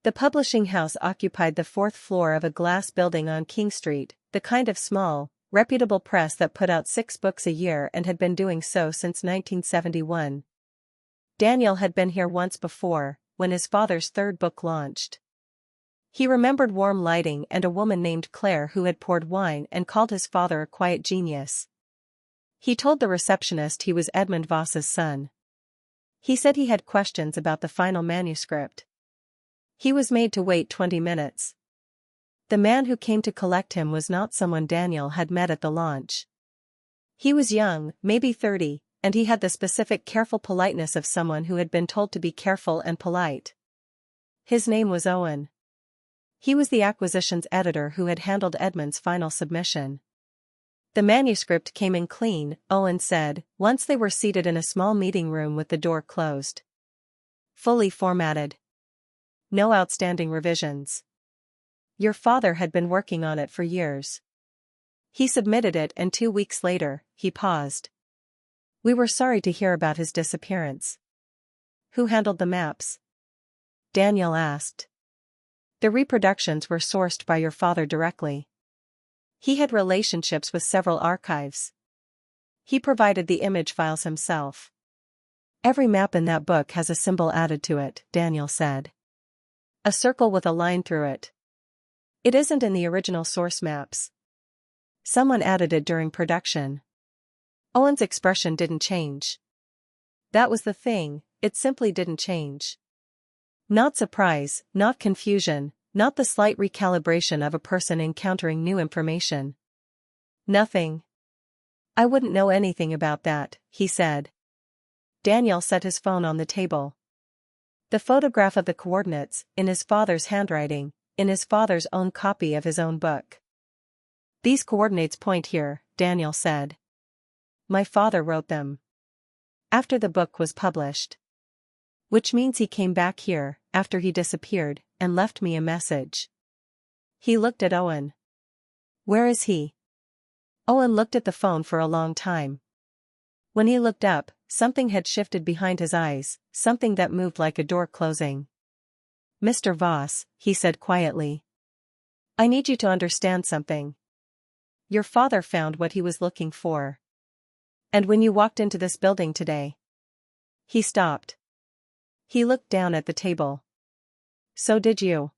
The publishing house occupied the fourth floor of a glass building on King Street, the kind of small, reputable press that put out 6 books a year and had been doing so since 1971. Daniel had been here once before, when his father's third book launched. He remembered warm lighting and a woman named Claire who had poured wine and called his father a quiet genius. He told the receptionist he was Edmund Voss's son. He said he had questions about the final manuscript. He was made to wait 20 minutes. The man who came to collect him was not someone Daniel had met at the launch. He was young, maybe 30, and he had the specific careful politeness of someone who had been told to be careful and polite. His name was Owen. He was the acquisitions editor who had handled Edmund's final submission. The manuscript came in clean, Owen said, once they were seated in a small meeting room with the door closed. Fully formatted. No outstanding revisions. Your father had been working on it for years. He submitted it and 2 weeks later, he paused. We were sorry to hear about his disappearance. Who handled the maps? Daniel asked. The reproductions were sourced by your father directly. He had relationships with several archives. He provided the image files himself. Every map in that book has a symbol added to it, Daniel said. A circle with a line through it. It isn't in the original source maps. Someone added it during production. Owen's expression didn't change. That was the thing, it simply didn't change. Not surprise, not confusion, not the slight recalibration of a person encountering new information. Nothing. I wouldn't know anything about that, he said. Daniel set his phone on the table. The photograph of the coordinates, in his father's handwriting, in his father's own copy of his own book. These coordinates point here, Daniel said. My father wrote them. After the book was published. Which means he came back here, after he disappeared, and left me a message. He looked at Owen. Where is he? Owen looked at the phone for a long time. When he looked up, something had shifted behind his eyes, something that moved like a door closing. Mr. Voss, he said quietly. I need you to understand something. Your father found what he was looking for. And when you walked into this building today. He stopped. He looked down at the table. So did you.